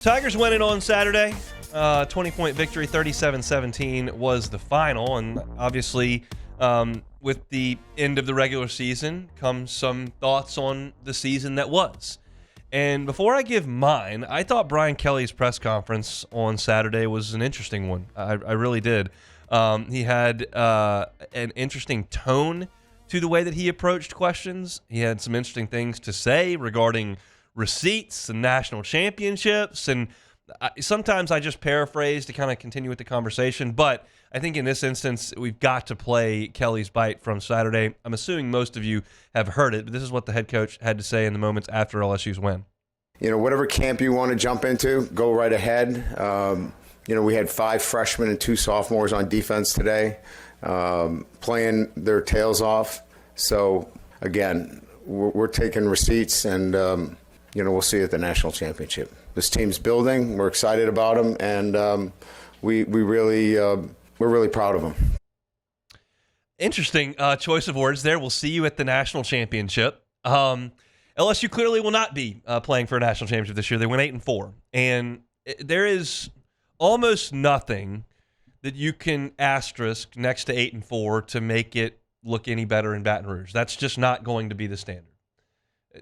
Tigers winning on Saturday. 20-point victory, 37-17 was the final. And obviously, with the end of the regular season comes some thoughts on the season that was. And before I give mine, I thought Brian Kelly's press conference on Saturday was an interesting one. I really did. He had an interesting tone to the way that he approached questions. He had some interesting things to say regarding receipts and national championships. And sometimes I just paraphrase to kind of continue with the conversation. But I think in this instance, we've got to play Kelly's bite from Saturday. I'm assuming most of you have heard it, but this is what the head coach had to say in the moments after LSU's win. You know, whatever camp you want to jump into, go right ahead. We had 5 freshmen and 2 sophomores on defense today, playing their tails off. So, again, we're taking receipts, and, we'll see you at the national championship. This team's building. We're excited about them, and we're really proud of them. Interesting choice of words there. We'll see you at the national championship. LSU clearly will not be playing for a national championship this year. They went 8-4, and there is almost nothing that you can asterisk next to 8-4 to make it look any better in Baton Rouge. That's just not going to be the standard.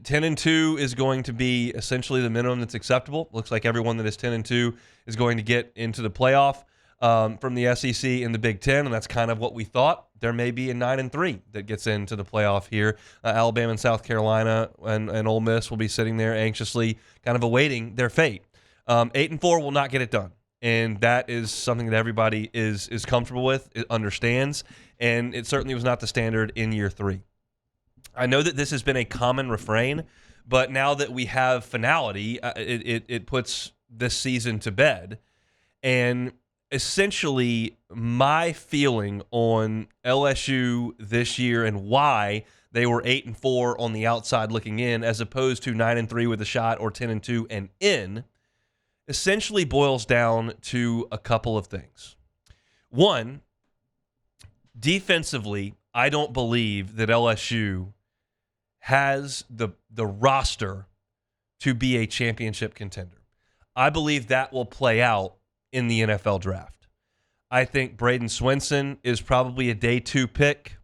10-2 is going to be essentially the minimum that's acceptable. Looks like everyone that is 10-2 is going to get into the playoff from the SEC and the Big Ten, and that's kind of what we thought. There may be a 9-3 that gets into the playoff here. Alabama and South Carolina and Ole Miss will be sitting there anxiously kind of awaiting their fate. 8-4 will not get it done, and that is something that everybody is comfortable with, it understands, and it certainly was not the standard in year 3. I know that this has been a common refrain, but now that we have finality, it puts this season to bed. And essentially, my feeling on LSU this year and why they were 8-4 on the outside looking in, as opposed to 9-3 with a shot or 10-2 and in, essentially boils down to a couple of things. One, defensively, I don't believe that LSU has the roster to be a championship contender. I believe that will play out in the NFL draft. I think Braden Swenson is probably a day 2 pick.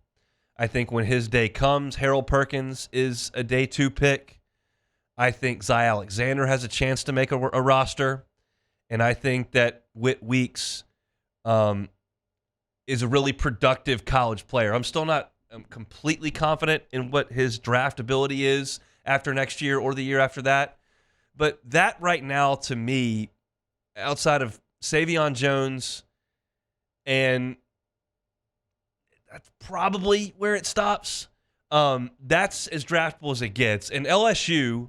I think when his day comes, Harold Perkins is a day 2 pick. I think Zy Alexander has a chance to make a roster. And I think that Whit Weeks is a really productive college player. I'm still not completely confident in what his draft ability is after next year or the year after that. But that right now, to me, outside of Savion Jones, and that's probably where it stops. That's as draftable as it gets. And LSU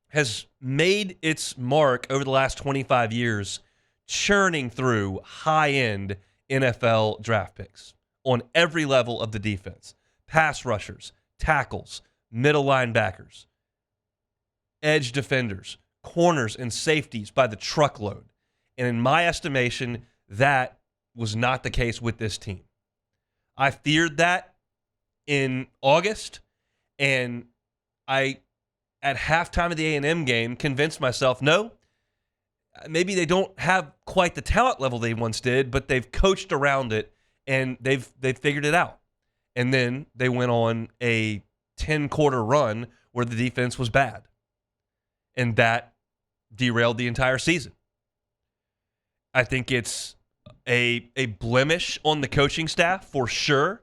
has made its mark over the last 25 years churning through high-end NFL draft picks on every level of the defense. Pass rushers, tackles, middle linebackers, edge defenders, corners, and safeties by the truckload. And in my estimation, that was not the case with this team. I feared that in August, and I, at halftime of the A&M game, convinced myself, no, maybe they don't have quite the talent level they once did, but they've coached around it, and they've figured it out. And then they went on a 10-quarter run where the defense was bad. And that derailed the entire season. I think it's a blemish on the coaching staff for sure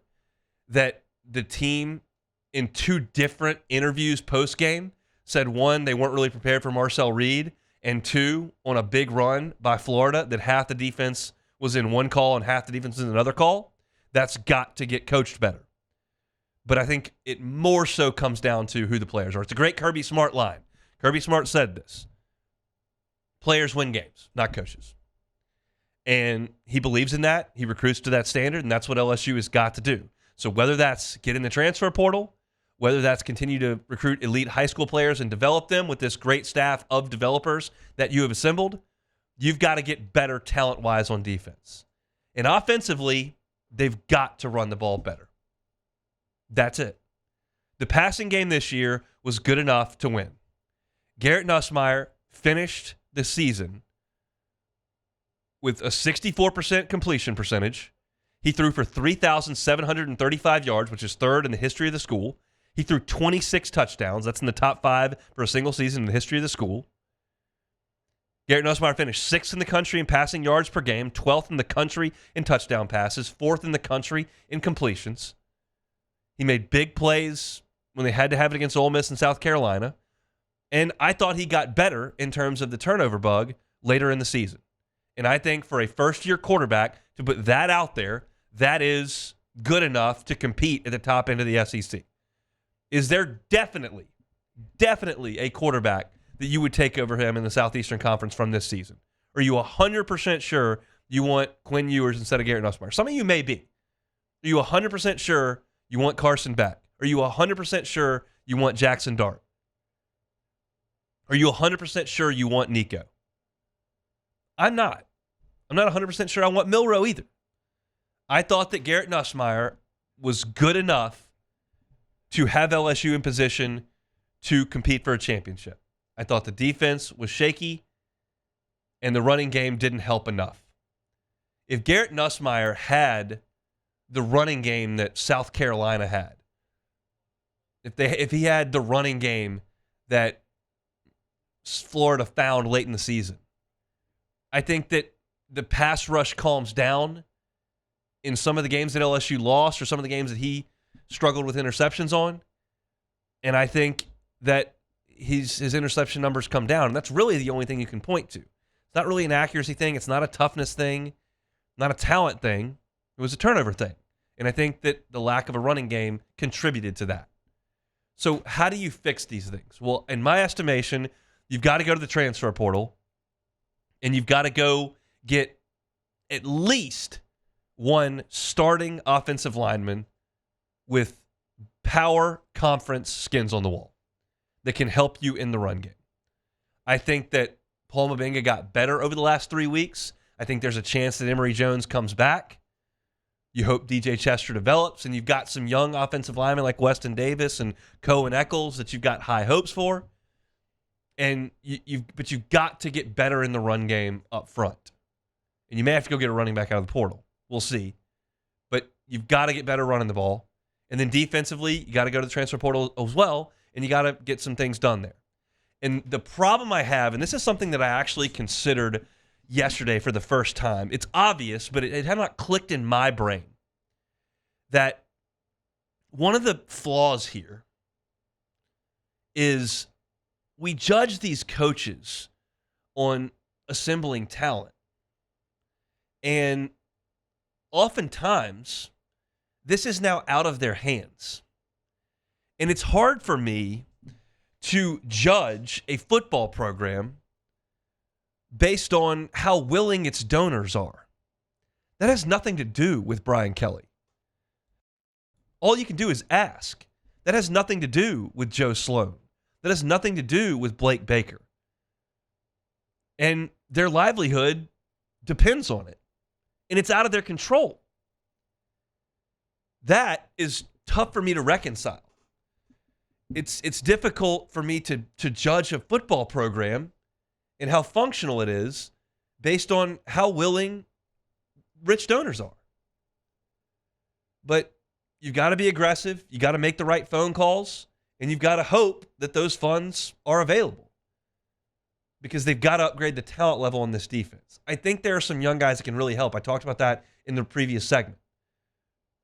that the team in 2 different interviews post-game said, 1, they weren't really prepared for Marcel Reed, and 2, on a big run by Florida that half the defense was in one call and half the defense was in another call. That's got to get coached better. But I think it more so comes down to who the players are. It's a great Kirby Smart line. Kirby Smart said this: players win games, not coaches. And he believes in that. He recruits to that standard, and that's what LSU has got to do. So whether that's get in the transfer portal, whether that's continue to recruit elite high school players and develop them with this great staff of developers that you have assembled, you've got to get better talent-wise on defense. And offensively, they've got to run the ball better. That's it. The passing game this year was good enough to win. Garrett Nussmeier finished this season with a 64% completion percentage. He threw for 3,735 yards, which is third in the history of the school. He threw 26 touchdowns. That's in the top 5 for a single season in the history of the school. Garrett Nussmeier finished 6th in the country in passing yards per game, 12th in the country in touchdown passes, 4th in the country in completions. He made big plays when they had to have it against Ole Miss and South Carolina. And I thought he got better in terms of the turnover bug later in the season. And I think for a first-year quarterback to put that out there, that is good enough to compete at the top end of the SEC. Is there definitely a quarterback that you would take over him in the Southeastern Conference from this season? Are you 100% sure you want Quinn Ewers instead of Garrett Nussmeier? Some of you may be. Are you 100% sure you want Carson Beck? Are you 100% sure you want Jackson Dart? Are you 100% sure you want Nico? I'm not. I'm not 100% sure I want Milroe either. I thought that Garrett Nussmeier was good enough to have LSU in position to compete for a championship. I thought the defense was shaky and the running game didn't help enough. If Garrett Nussmeier had the running game that South Carolina had, if he had the running game that Florida found late in the season, I think that the pass rush calms down in some of the games that LSU lost or some of the games that he struggled with interceptions on. And I think that his interception numbers come down. And that's really the only thing you can point to. It's not really an accuracy thing. It's not a toughness thing, not a talent thing. It was a turnover thing. And I think that the lack of a running game contributed to that. So how do you fix these things? Well, in my estimation, you've got to go to the transfer portal and you've got to go get at least one starting offensive lineman with power conference skins on the wall that can help you in the run game. I think that Paul Mabenga got better over the last 3 weeks. I think there's a chance that Emory Jones comes back. You hope DJ Chester develops, and you've got some young offensive linemen like Weston Davis and Cohen Eccles that you've got high hopes for. And but you've got to get better in the run game up front. And you may have to go get a running back out of the portal. We'll see. But you've got to get better running the ball. And then defensively, you got to go to the transfer portal as well, and you got to get some things done there. And the problem I have, and this is something that I actually considered yesterday for the first time, it's obvious, but it had not clicked in my brain, that one of the flaws here is we judge these coaches on assembling talent. And oftentimes, this is now out of their hands. And it's hard for me to judge a football program based on how willing its donors are. That has nothing to do with Brian Kelly. All you can do is ask. That has nothing to do with Joe Sloan. That has nothing to do with Blake Baker. And their livelihood depends on it. And it's out of their control. That is tough for me to reconcile. It's difficult for me to judge a football program and how functional it is based on how willing rich donors are. But you've got to be aggressive. You got to make the right phone calls, and you've got to hope that those funds are available because they've got to upgrade the talent level on this defense. I think there are some young guys that can really help. I talked about that in the previous segment.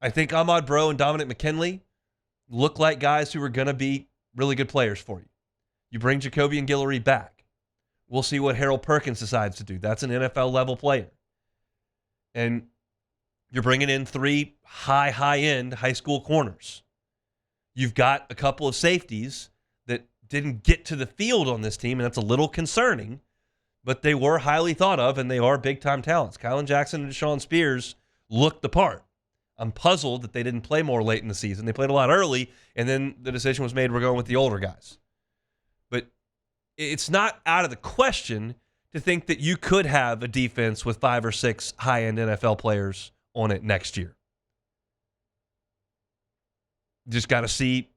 I think Ahmad Bro and Dominic McKinley look like guys who are going to be really good players for you. You bring Jacoby and Guillory back. We'll see what Harold Perkins decides to do. That's an NFL-level player. And you're bringing in 3 high-end high school corners. You've got a couple of safeties that didn't get to the field on this team, and that's a little concerning, but they were highly thought of, and they are big-time talents. Kylan Jackson and Deshaun Spears looked the part. I'm puzzled that they didn't play more late in the season. They played a lot early, and then the decision was made we're going with the older guys. But it's not out of the question to think that you could have a defense with 5 or 6 high-end NFL players on it next year. Just got to see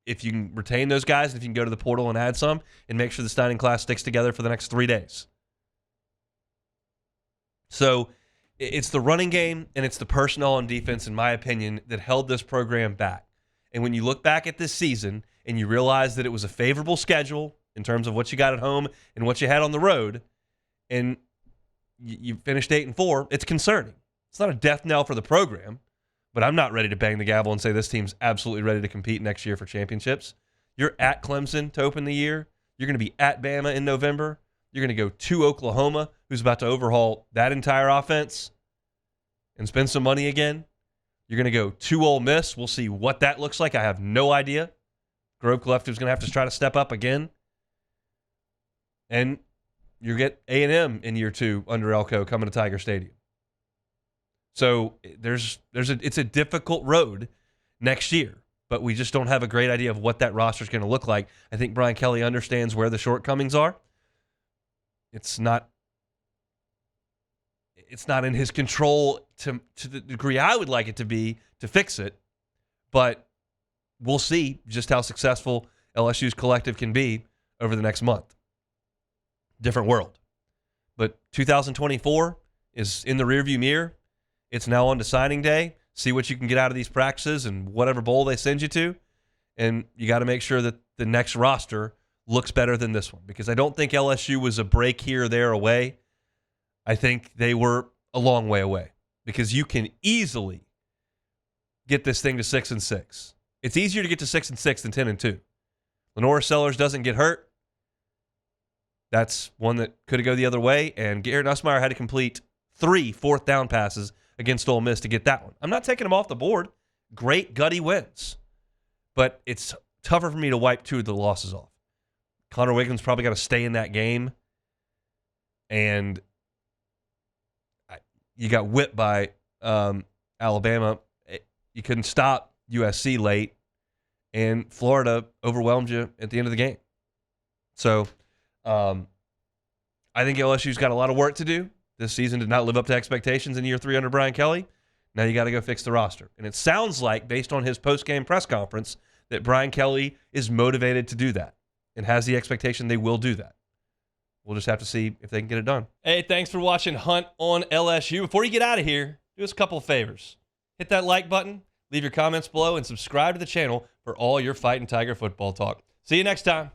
if you can retain those guys, and if you can go to the portal and add some, and make sure the signing class sticks together for the next 3 days. So it's the running game and it's the personnel on defense, in my opinion, that held this program back. And when you look back at this season and you realize that it was a favorable schedule in terms of what you got at home and what you had on the road, and you finished 8-4, it's concerning. It's not a death knell for the program, but I'm not ready to bang the gavel and say this team's absolutely ready to compete next year for championships. You're at Clemson to open the year. You're going to be at Bama in November. You're going to go to Oklahoma, who's about to overhaul that entire offense and spend some money again. You're going to go to Ole Miss. We'll see what that looks like. I have no idea. Grove Collective's going to have to try to step up again. And you get A&M in year 2 under Elko coming to Tiger Stadium. So it's a difficult road next year, but we just don't have a great idea of what that roster is going to look like. I think Brian Kelly understands where the shortcomings are. It's not in his control to the degree I would like it to be to fix it, but we'll see just how successful LSU's collective can be over the next month. Different world. But 2024 is in the rearview mirror. It's now on to signing day. See what you can get out of these practices and whatever bowl they send you to. And you got to make sure that the next roster looks better than this one, because I don't think LSU was a break here or there away. I think they were a long way away, because you can easily get this thing to 6-6. It's easier to get to 6-6 than 10-2. Lenora Sellers doesn't get hurt. That's one that could have gone the other way, and Garrett Nussmeier had to complete 3 fourth down passes against Ole Miss to get that one. I'm not taking him off the board. Great gutty wins. But it's tougher for me to wipe 2 of the losses off. Connor Wiggins probably got to stay in that game, and you got whipped by Alabama. You couldn't stop USC late, and Florida overwhelmed you at the end of the game. So I think LSU's got a lot of work to do. This season did not live up to expectations in year 3 under Brian Kelly. Now you got to go fix the roster. And it sounds like, based on his post-game press conference, that Brian Kelly is motivated to do that and has the expectation they will do that. We'll just have to see if they can get it done. Hey, thanks for watching Hunt on LSU. Before you get out of here, do us a couple of favors. Hit that like button, leave your comments below, and subscribe to the channel for all your Fighting Tiger football talk. See you next time.